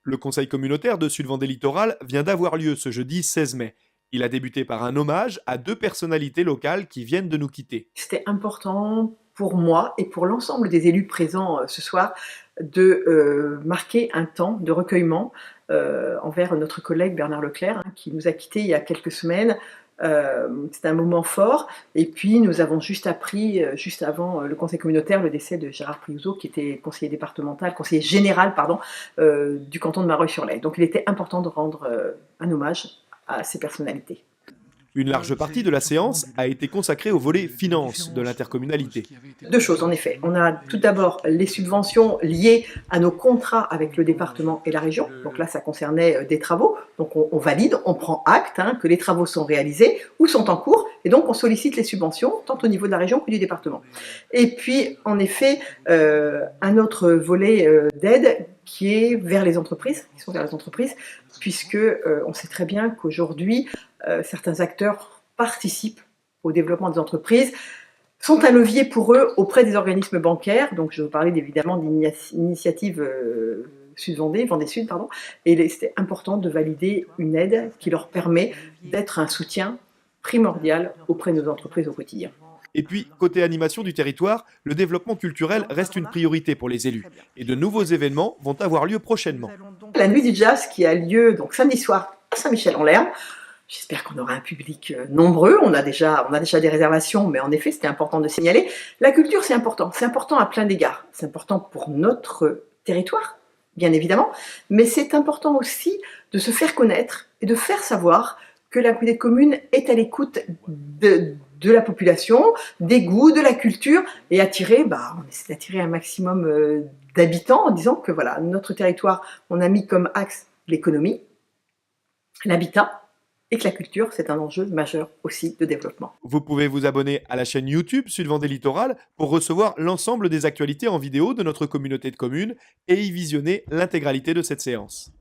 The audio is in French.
Le conseil communautaire de Sud-Vendée Littoral vient d'avoir lieu ce jeudi 16 mai. Il a débuté par un hommage à deux personnalités locales qui viennent de nous quitter. C'était important pour moi et pour l'ensemble des élus présents ce soir de marquer un temps de recueillement envers notre collègue Bernard Leclerc, qui nous a quittés il y a quelques semaines. C'était un moment fort. Et puis nous avons juste appris, juste avant le conseil communautaire, le décès de Gérard Priouzeau, qui était conseiller général du canton de Mareuil-sur-Lay. Donc il était important de rendre un hommage à ces personnalités. Une large partie de la séance a été consacrée au volet finances de l'intercommunalité. Deux choses, en effet. On a tout d'abord les subventions liées à nos contrats avec le département et la région. Donc là, ça concernait des travaux. Donc on valide, on prend acte que les travaux sont réalisés ou sont en cours. Et donc on sollicite les subventions, tant au niveau de la région que du département. Et puis, en effet, un autre volet d'aide qui est vers les entreprises, puisque on sait très bien qu'aujourd'hui, certains acteurs participent au développement des entreprises, sont un levier pour eux auprès des organismes bancaires. Donc je veux parler évidemment d'initiatives Vendée Sud, pardon. Et c'était important de valider une aide qui leur permet d'être un soutien primordial auprès de nos entreprises au quotidien. Et puis, côté animation du territoire, le développement culturel reste une priorité pour les élus. Et de nouveaux événements vont avoir lieu prochainement. La nuit du jazz qui a lieu donc samedi soir à Saint-Michel-en-Lerme. J'espère qu'on aura un public nombreux. On a déjà des réservations, mais en effet, c'était important de signaler. La culture, c'est important. C'est important à plein d'égards. C'est important pour notre territoire, bien évidemment, mais c'est important aussi de se faire connaître et de faire savoir que la communauté de communes est à l'écoute de la population, des goûts, de la culture, et on essaie d'attirer un maximum d'habitants en disant que voilà, notre territoire, on a mis comme axe l'économie, l'habitat, et que la culture, c'est un enjeu majeur aussi de développement. Vous pouvez vous abonner à la chaîne YouTube Sud-Vendée Littoral pour recevoir l'ensemble des actualités en vidéo de notre communauté de communes et y visionner l'intégralité de cette séance.